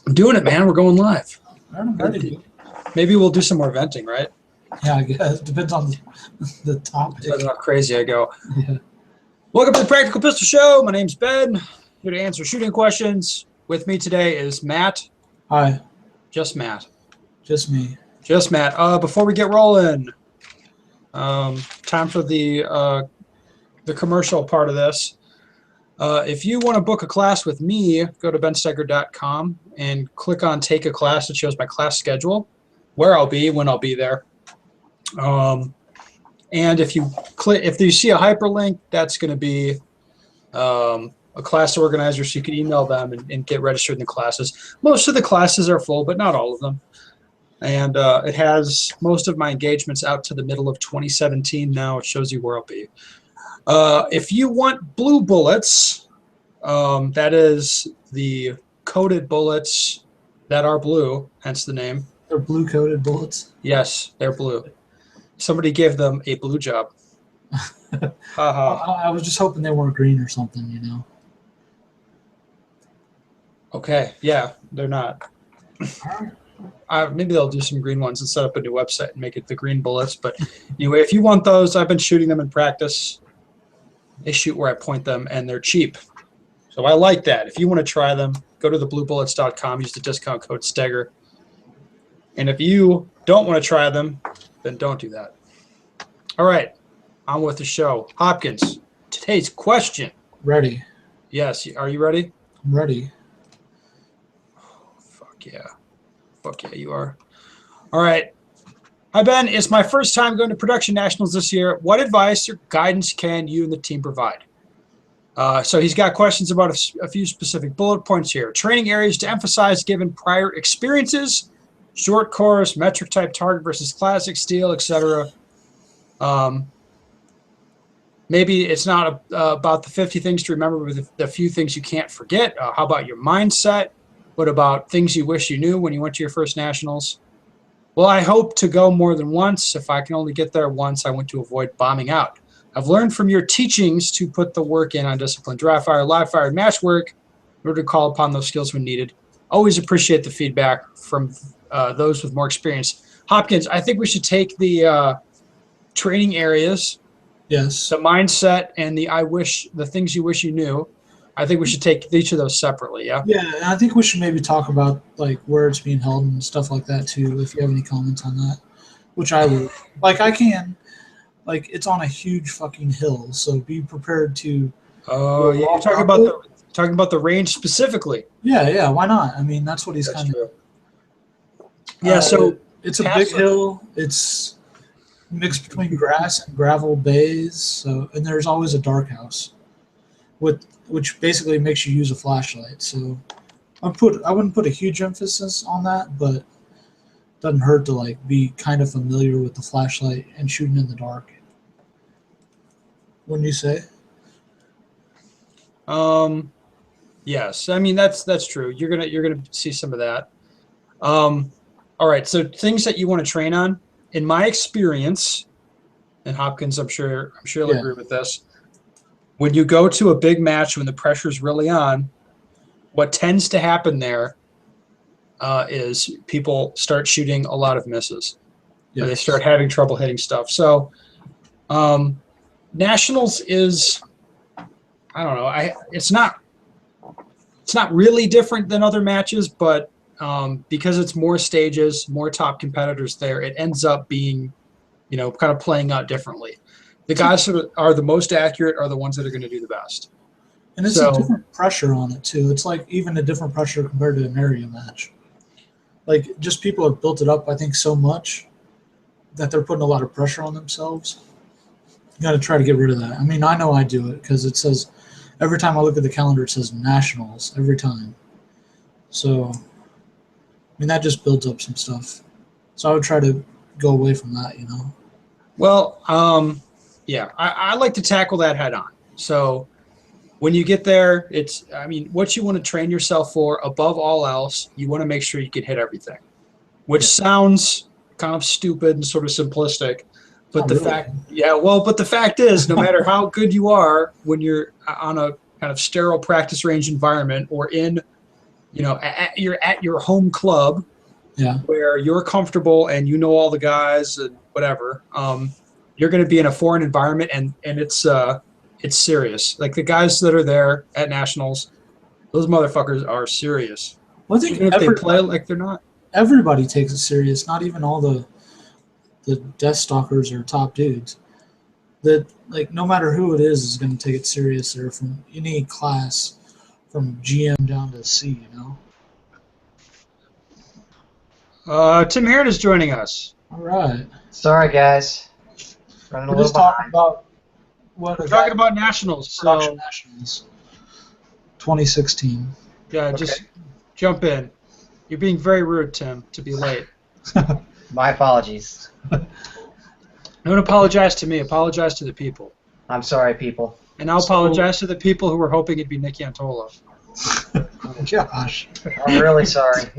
I'm doing it, man. We're going live. I'm ready. Maybe we'll do some more venting, right? Yeah, I guess. Depends on the topic. Depends on how crazy I go. Yeah. Welcome to the Practical Pistol Show. My name's Ben, here to answer shooting questions. With me today is Matt. Hi, Just Matt. just me. Just Matt. Before we get rolling, time for the commercial part of this. If you want to book a class with me, go to bensteger.com and click on Take a Class. It shows my class schedule, where I'll be, when I'll be there. And if you see a hyperlink, that's going to be a class organizer, so you can email them and get registered in the classes. Most of the classes are full, but not all of them. And it has most of my engagements out to the middle of 2017 now. It shows you where I'll be. If you want blue bullets, that is the coated bullets that are blue, hence the name. They're blue coated bullets. Yes, they're blue. Somebody gave them a blue job. I was just hoping they weren't green or something, you know. Okay, yeah, they're not. Maybe they'll do some green ones and set up a new website and make it the green bullets. But anyway, if you want those, I've been shooting them in practice. They shoot where I point them, and they're cheap. So I like that. If you want to try them, go to thebluebullets.com, use the discount code Stoeger. And if you don't want to try them, then don't do that. All right, on with the show. Hopkins, today's question. Ready. Yes, are you ready? I'm ready. Oh, fuck yeah. Fuck yeah, you are. All right. Hi, Ben. It's my first time going to production nationals this year. What advice or guidance can you and the team provide? So he's got questions about a few specific bullet points here. Training areas to emphasize given prior experiences, short course, metric type target versus classic steel, etc. Maybe it's not about the 50 things to remember, but the few things you can't forget. How about your mindset? What about things you wish you knew when you went to your first nationals? Well, I hope to go more than once. If I can only get there once, I want to avoid bombing out. I've learned from your teachings to put the work in on discipline, dry fire, live fire, and match work in order to call upon those skills when needed. Always appreciate the feedback from those with more experience. Hopkins, I think we should take the training areas, Yes. the mindset, and the things you wish you knew. I think we should take each of those separately, yeah? Yeah, and I think we should maybe talk about like where it's being held and stuff like that too, if you have any comments on that. Which I would. Like I can. Like it's on a huge fucking hill, so be prepared to Oh, yeah, you're talking about the range specifically. Yeah, why not? I mean that's what he's That's kind true. of Yeah, so it's a big hill. It's mixed between grass and gravel bays, so and there's always a dark house. Which basically makes you use a flashlight. So I wouldn't put a huge emphasis on that, but it doesn't hurt to like be kind of familiar with the flashlight and shooting in the dark. Wouldn't you say? Yes, I mean that's true. You're gonna see some of that. All right, so things that you want to train on. In my experience, and Hopkins, I'm sure you'll agree with this. When you go to a big match when the pressure's really on, what tends to happen there is people start shooting a lot of misses. Yes. Or they start having trouble hitting stuff. So nationals is, I don't know, it's not really different than other matches, but because it's more stages, more top competitors there, it ends up being, kind of playing out differently. The guys that are the most accurate are the ones that are going to do the best. And it's a different pressure on it, too. It's like even a different pressure compared to an area match. Like, just people have built it up, I think, so much that they're putting a lot of pressure on themselves. You got to try to get rid of that. I mean, I know I do it because it says, every time I look at the calendar, it says nationals every time. So, I mean, that just builds up some stuff. So I would try to go away from that, Well, yeah, I like to tackle that head on. So when you get there, what you want to train yourself for above all else, you want to make sure you can hit everything, which sounds kind of stupid and sort of simplistic. But the fact is, no matter how good you are when you're on a kind of sterile practice range environment or in, you're at your home club, Yeah. where you're comfortable and you know all the guys and whatever. You're going to be in a foreign environment, and it's serious. Like the guys that are there at nationals, those motherfuckers are serious, Well, I think even if they play like they're not. everybody takes it serious. Not even all the death stalkers or top dudes. That like no matter who it is going to take it serious. They're from any class, from GM down to C. Tim Herron is joining us. All right. Sorry, guys. Running We're a just little talking behind. about what We're talking about nationals. production So nationals, 2016. yeah, just jump in. You're being very rude, Tim, to be late. My apologies. Don't apologize to me. Apologize to the people. I'm sorry, people. And I'll apologize to the people who were hoping it'd be Nick Antola. Gosh. I'm really sorry.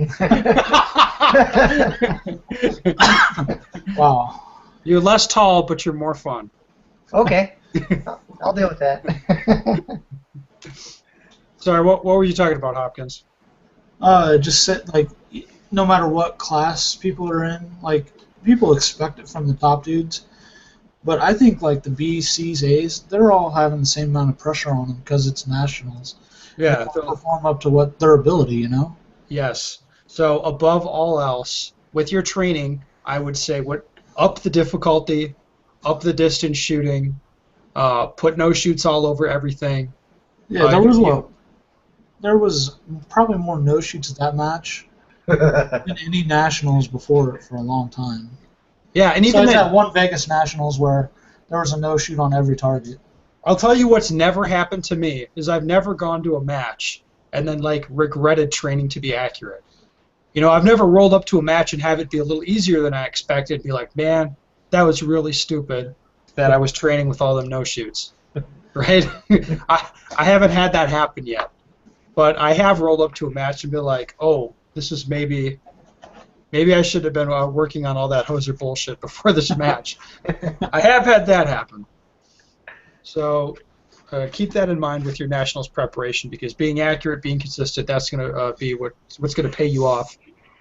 Wow. You're less tall, but you're more fun. Okay. I'll deal with that. Sorry, what were you talking about, Hopkins? Just said like no matter what class people are in, like people expect it from the top dudes. But I think like the B's, C's, A's, they're all having the same amount of pressure on them because it's nationals. Yeah. They perform up to what their ability, Yes. So above all else, with your training, I would say up the difficulty, up the distance shooting, put no shoots all over everything. Yeah, there was probably more no shoots at that match than any nationals before it for a long time. Yeah, and even Besides that one Vegas Nationals where there was a no shoot on every target. I'll tell you what's never happened to me is I've never gone to a match and then like regretted training to be accurate. I've never rolled up to a match and have it be a little easier than I expected. Be like, man, that was really stupid that I was training with all them no shoots. Right? I haven't had that happen yet, but I have rolled up to a match and be like, oh, this is maybe I should have been working on all that hoser bullshit before this match. I have had that happen. So keep that in mind with your nationals preparation, because being accurate, being consistent, that's going to be what's going to pay you off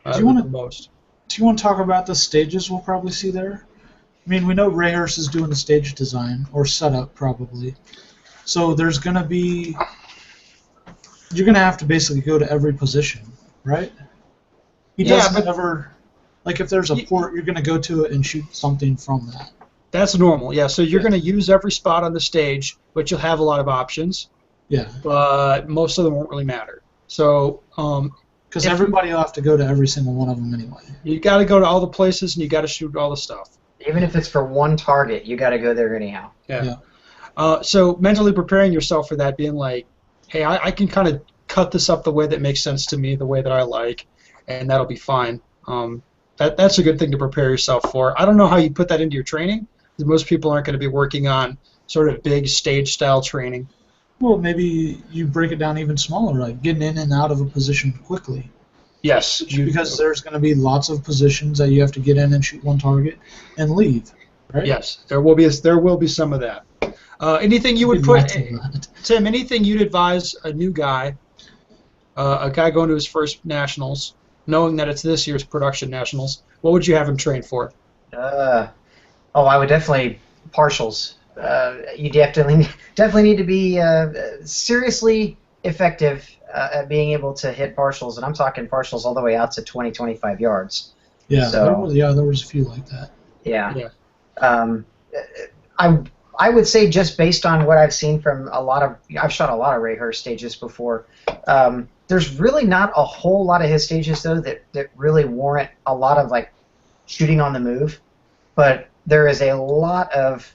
the most. Do you want to talk about the stages we'll probably see there? I mean, we know Rayhurst is doing the stage design, or setup probably. So there's going to be... You're going to have to basically go to every position, right? He doesn't ever... Like, if there's a port, you're going to go to it and shoot something from that. That's normal, yeah. So you're going to use every spot on the stage, but you'll have a lot of options. Yeah. But most of them won't really matter. So... because everybody will have to go to every single one of them anyway. You got to go to all the places, and you got to shoot all the stuff. Even if it's for one target, you got to go there anyhow. Yeah. So mentally preparing yourself for that, being like, hey, I can kind of cut this up the way that makes sense to me, the way that I like, and that'll be fine. That's a good thing to prepare yourself for. I don't know how you put that into your training, because most people aren't going to be working on sort of big stage-style training. Well, maybe you break it down even smaller, like getting in and out of a position quickly. Yes. Because there's going to be lots of positions that you have to get in and shoot one target and leave, right? Yes, there will be some of that. Anything you would put, Tim? Anything you'd advise a new guy, a guy going to his first nationals, knowing that it's this year's production nationals? What would you have him train for? I would definitely partials. You definitely need to be seriously effective at being able to hit partials, and I'm talking partials all the way out to 20, 25 yards. Yeah, there was a few like that. Yeah. I would say, just based on what I've seen from I've shot a lot of Rayhurst stages before. There's really not a whole lot of his stages though that really warrant a lot of like shooting on the move, but there is a lot of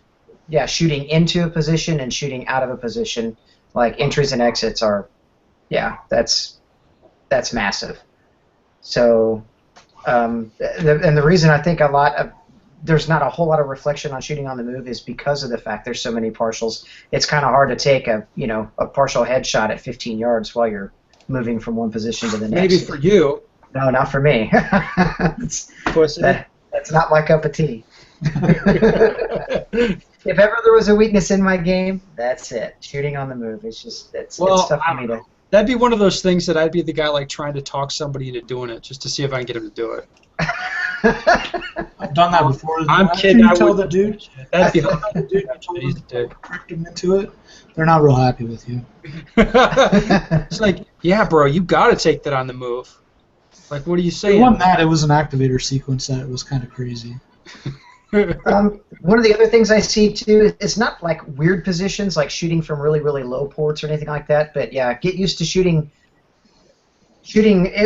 shooting into a position and shooting out of a position. Like entries and exits are, that's massive. So, and the reason I think there's not a whole lot of reflection on shooting on the move is because of the fact there's so many partials. It's kind of hard to take a partial headshot at 15 yards while you're moving from one position to the next. Maybe for you. No, not for me. That's not my cup of tea. If ever there was a weakness in my game, that's it. Shooting on the move. It's tough for me to That'd be one of those things that I'd be the guy like trying to talk somebody into doing it just to see if I can get him to do it. I've done that before. I'm After kidding. You tell the dude. That'd be the dude you told them to trick them into it. They're not real happy with you. It's like, yeah, bro, you got to take that on the move. Like, what are you It saying? wasn't that. It was an activator sequence that was kind of crazy. One of the other things I see too is not like weird positions like shooting from really really low ports or anything like that, but yeah, get used to shooting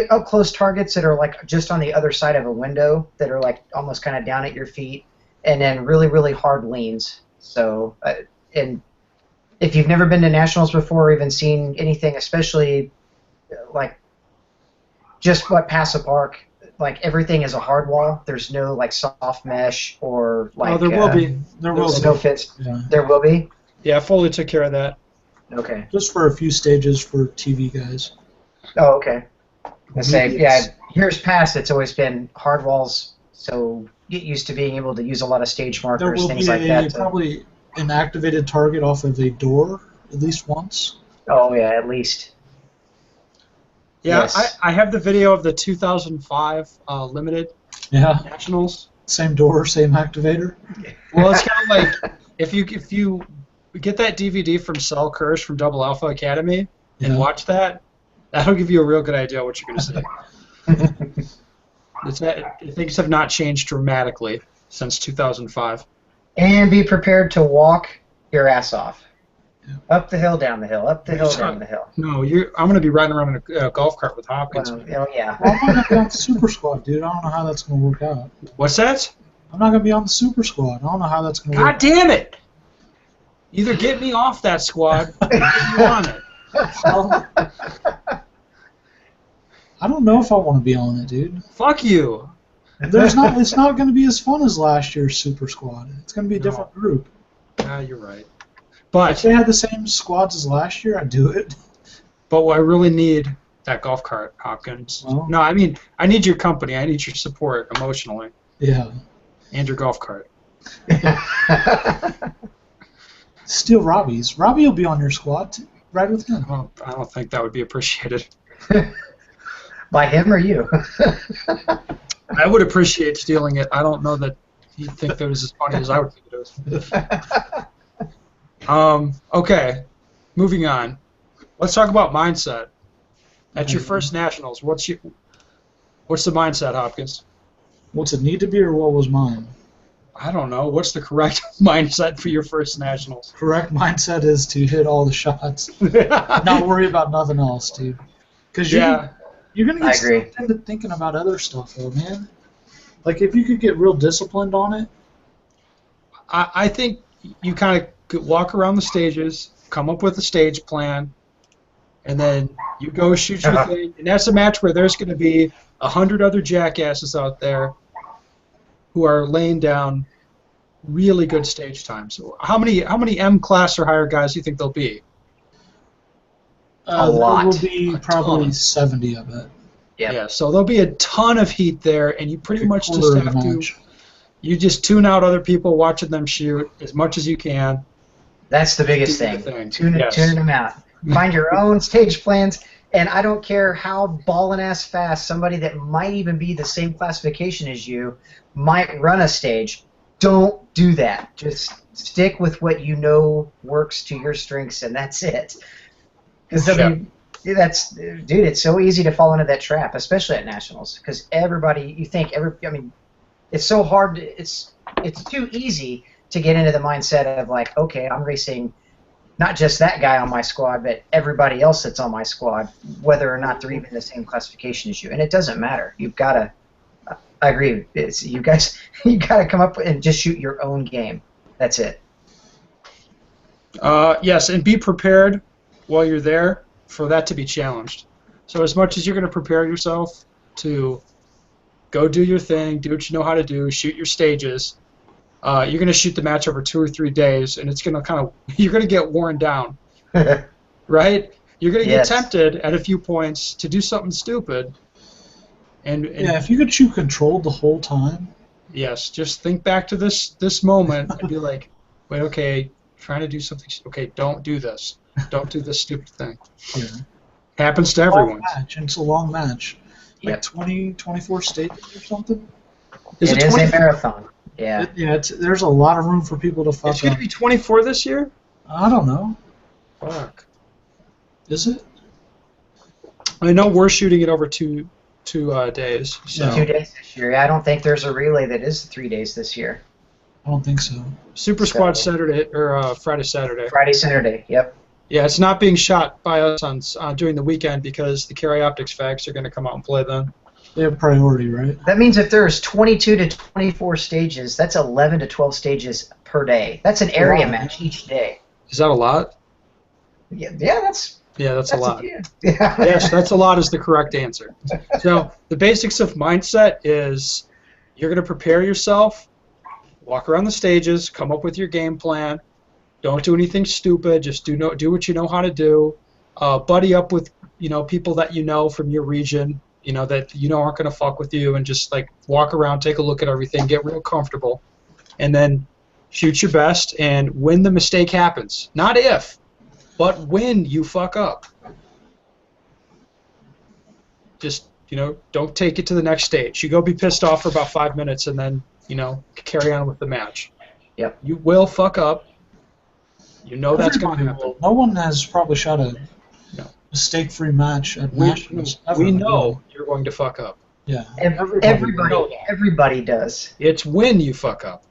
up close targets that are like just on the other side of a window that are like almost kind of down at your feet, and then really really hard leans. So and if you've never been to nationals before or even seen anything, especially like just what Paso Park. Like everything is a hard wall. There's no like soft mesh or like. Oh, there will be. There will be. No fits. Yeah. There will be. Yeah, Foley took care of that. Okay. Just for a few stages for TV guys. Oh, okay. I say, yeah. Years past, it's always been hard walls. So get used to being able to use a lot of stage There markers, will things be like that. probably an activated target off of a door at least once. Oh yeah, at least. Yeah, Yes. I have the video of the 2005 limited Yeah. nationals. Same door, same activator. Well, it's kind of like if you get that DVD from Sal Kirsch from Double Alpha Academy and Yeah. watch that, that'll give you a real good idea what you're going to see. Things have not changed dramatically since 2005. And be prepared to walk your ass off. Yeah. Up the hill, down the hill, up the hill, down the hill. No, I'm going to be riding around in a golf cart with Hopkins. Well, yeah. Well, I'm not going to be on the Super Squad, dude. I don't know how that's going to work out. What's that? I'm not going to be on the Super Squad. I don't know how that's going to work God damn it! Either get me off that squad or get you on it. out. I don't know if I want to be on it, dude. Fuck you. It's not going to be as fun as last year's Super Squad. It's going to be a different group. Ah, you're right. If But they had the same squads as last year, I'd do it. I really need that golf cart, Hopkins. Well. No, I mean I need your company. I need your support emotionally Yeah. and your golf cart. Steal Robbie's. Robbie will be on your squad. Too. Ride with him. I don't think that would be appreciated. By him or you? I would appreciate stealing it. I don't know that he'd think that was as funny as I would think it was. Okay, moving on. Let's talk about mindset. At your first nationals, what's the mindset, Hopkins? What's it need to be, or what was mine? I don't know. What's the correct mindset for your first nationals? Correct mindset is to hit all the shots. Not worry about nothing else, dude. Because Yeah. you're going to I get agree. sucked into thinking about other stuff, though, man. Like, if you could get real disciplined on it. I think you kind of could walk around the stages, come up with a stage plan, and then you go shoot your thing. And that's a match where there's going to be 100 other jackasses out there who are laying down really good stage times. How many M class or higher guys do you think there'll be? A lot. There will be A probably ton. 70 of it. Yep. Yeah, so there'll be a ton of heat there, and you pretty A much just quarter of have the to. match. You just tune out other people watching them shoot as much as you can. That's the biggest Do your thing. thing. Yes. Tuning them out. Find your own stage plans, and I don't care how ballin' ass fast somebody that might even be the same classification as you might run a stage. Don't do that. Just stick with what you know works to your strengths, and that's it. Because dude, it's so easy to fall into that trap, especially at nationals. Because it's so hard. It's too easy to get into the mindset of like, okay, I'm racing not just that guy on my squad, but everybody else that's on my squad, whether or not they're even the same classification as you. And it doesn't matter. You've got to. I agree. You got to come up and just shoot your own game. That's it. Yes, and be prepared while you're there for that to be challenged. So as much as you're going to prepare yourself to go do your thing, do what you know how to do, shoot your stages, you're going to shoot the match over 2 or 3 days, and it's going to you're going to get worn down, right? You're going to get Yes. tempted at a few points to do something stupid. And Yeah, if you could shoot controlled the whole time. yes, just think back to this moment and be like, wait, okay, trying to do something. Okay, don't do this. Don't do this stupid thing. Yeah. Happens to It's a long everyone. match, and it's a long match. Like Yep. 20, 24 stages or something. Is it It is 20? a marathon. Yeah. There's a lot of room for people to fuck It's going up. to be 24 this year? I don't know. Fuck. Is it? I know we're shooting it over two days. So 2 days this year. I don't think there's a relay that is 3 days this year. I don't think so. Super Squad So- Saturday or Friday, Saturday. Friday, Saturday. Yep. Yeah, it's not being shot by us on during the weekend because the Carry Optics fags are going to come out and play then. They have priority, right? That means if there's 22 to 24 stages, that's 11 to 12 stages per day. That's an area Wow. match each day. Is that a lot? Yeah, that's Yeah, that's a lot. Yeah. Yes, that's a lot is the correct answer. So the basics of mindset is you're going to prepare yourself, walk around the stages, come up with your game plan. Don't do anything stupid. Just do what you know how to do. Buddy up with people that you know from your region, that aren't going to fuck with you, and just like walk around, take a look at everything, get real comfortable, and then shoot your best. And when the mistake happens, not if, but when you fuck up, just don't take it to the next stage. You go be pissed off for about 5 minutes, and then carry on with the match. Yep. You will fuck up. That's going to Everybody happen. will. No one has probably shot a No. mistake-free match at We, nationals ever. we know you're going to fuck up. Yeah. Everybody does. It's when you fuck up.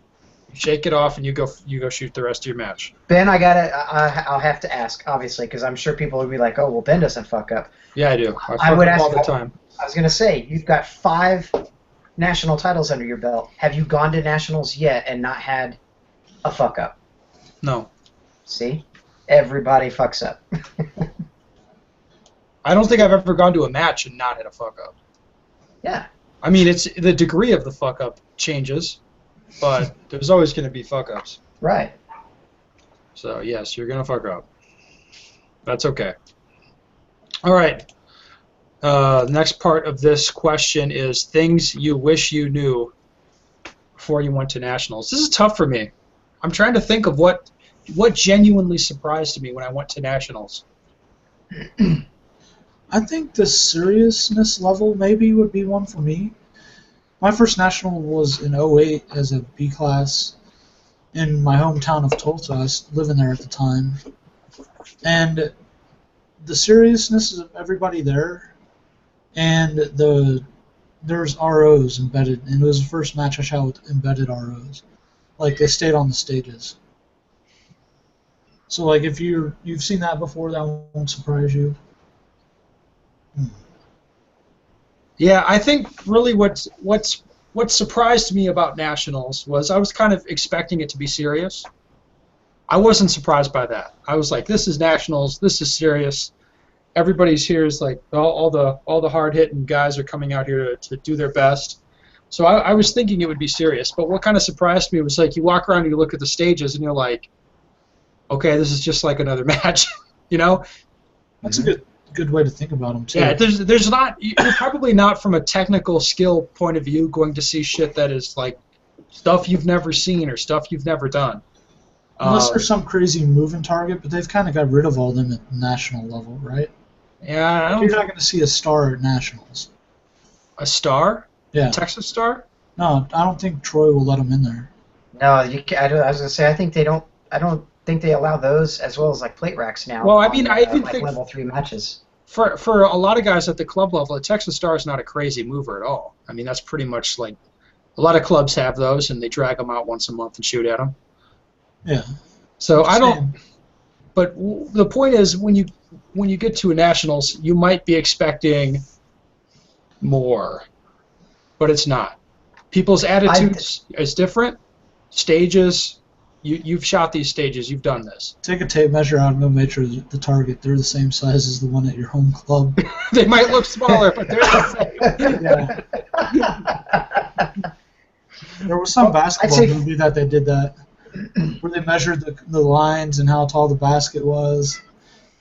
You shake it off and you go shoot the rest of your match. Ben, I'll have to ask, obviously, because I'm sure people would be like, oh, well, Ben doesn't fuck up. Yeah, I do. I fuck would up ask all the time. I was going to say, you've got 5 national titles under your belt. Have you gone to nationals yet and not had a fuck up? No. See? Everybody fucks up. I don't think I've ever gone to a match and not had a fuck up. Yeah. I mean, it's the degree of the fuck up changes, but there's always going to be fuck ups. Right. So, yes, you're going to fuck up. That's okay. All right. The next part of this question is things you wish you knew before you went to nationals. This is tough for me. I'm trying to think of what genuinely surprised me when I went to nationals. I think the seriousness level maybe would be one for me. My first national was in 08 as a B class in my hometown of Tulsa. I was living there at the time. And the seriousness of everybody there, and there's ROs embedded, and it was the first match I shot with embedded ROs. Like, they stayed on the stages. So, like, if you've seen that before, that won't surprise you. Yeah, I think really what surprised me about nationals was I was kind of expecting it to be serious. I wasn't surprised by that. I was like, this is nationals, this is serious. Everybody's here is like all the hard hitting guys are coming out here to do their best. So I was thinking it would be serious. But what kind of surprised me was like you walk around and you look at the stages and you're like, okay, this is just like another match, That's a good way to think about them too. Yeah, there's not. You're probably not from a technical skill point of view going to see shit that is like stuff you've never seen or stuff you've never done. Unless there's some crazy moving target, but they've kind of got rid of all them at the national level, right? Yeah, You're not going to see a star at nationals. a star, Yeah. Texas star. No, I don't think Troy will let them in there. No, I was going to say, I don't think they allow those as well as like plate racks now. Well, I mean, I even like think level 3 matches. for a lot of guys at the club level, a Texas star is not a crazy mover at all. I mean, that's pretty much like a lot of clubs have those, and they drag them out once a month and shoot at them. Yeah. So I don't. Same. But the point is, when you get to a nationals, you might be expecting more, but it's not. People's attitudes is different. Stages, you've shot these stages. You've done this. Take a tape measure out and go measure the target. They're the same size as the one at your home club. They might look smaller, but they're the same. Yeah. There was some basketball movie that they did that, where they measured the lines and how tall the basket was.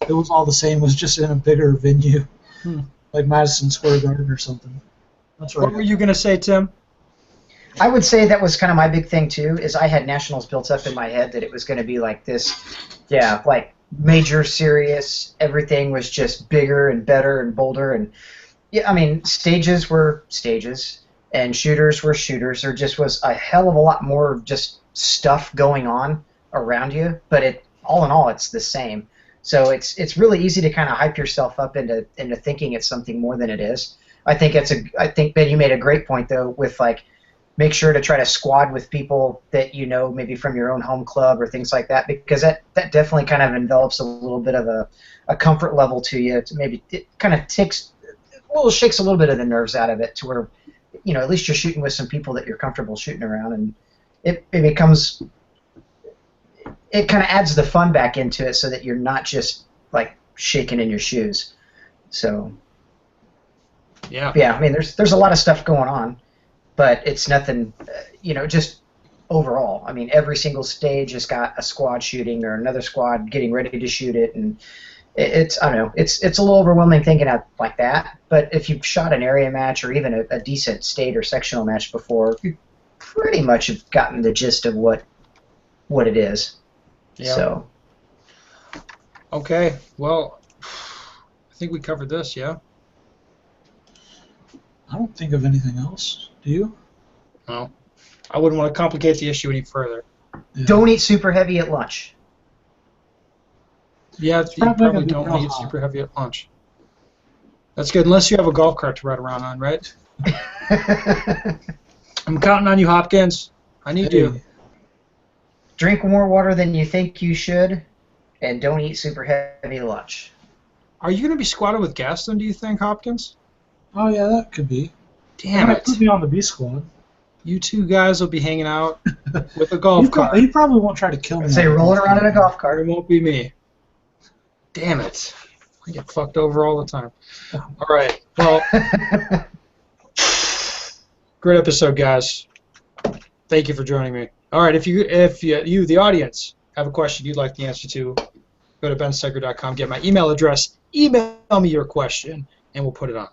It was all the same. It was just in a bigger venue, like Madison Square Garden or something. That's right. What were you gonna say, Tim? I would say that was kind of my big thing too. Is I had nationals built up in my head that it was going to be like this, yeah, like major serious. Everything was just bigger and better and bolder. And yeah, I mean, stages were stages, and shooters were shooters. There just was a hell of a lot more just stuff going on around you. But all in all, it's the same. So it's really easy to kind of hype yourself up into thinking it's something more than it is. I think Ben, you made a great point though with like make sure to try to squad with people that you know maybe from your own home club or things like that, because that definitely kind of envelops a little bit of a comfort level to you. To maybe it kind of shakes a little bit of the nerves out of it to where at least you're shooting with some people that you're comfortable shooting around, and it becomes. It kind of adds the fun back into it so that you're not just like shaking in your shoes. So yeah, I mean there's a lot of stuff going on, but it's nothing, just overall. I mean every single stage has got a squad shooting or another squad getting ready to shoot it, and it's I don't know, it's a little overwhelming thinking out like that. But if you've shot an area match or even a decent state or sectional match before, you pretty much have gotten the gist of what it is. Yeah. So. Okay. Well, I think we covered this. Yeah. I don't think of anything else. Do you? No. I wouldn't want to complicate the issue any further. Yeah. Don't eat super heavy at lunch. Yeah, you probably don't eat super heavy at lunch. That's good, unless you have a golf cart to ride around on, right? I'm counting on you, Hopkins. I need you. Drink more water than you think you should, and don't eat super heavy lunch. Are you going to be squatted with Gaston, do you think, Hopkins? Oh, yeah, that could be. Damn it. Put me on the B squad. You two guys will be hanging out with a golf cart. He probably won't try to kill me. Say rolling around in a golf cart. It won't be me. Damn it. I get fucked over all the time. All right. Well, great episode, guys. Thank you for joining me. All right, if you, the audience, have a question you'd like the answer to, go to benstecker.com, get my email address, email me your question, and we'll put it on.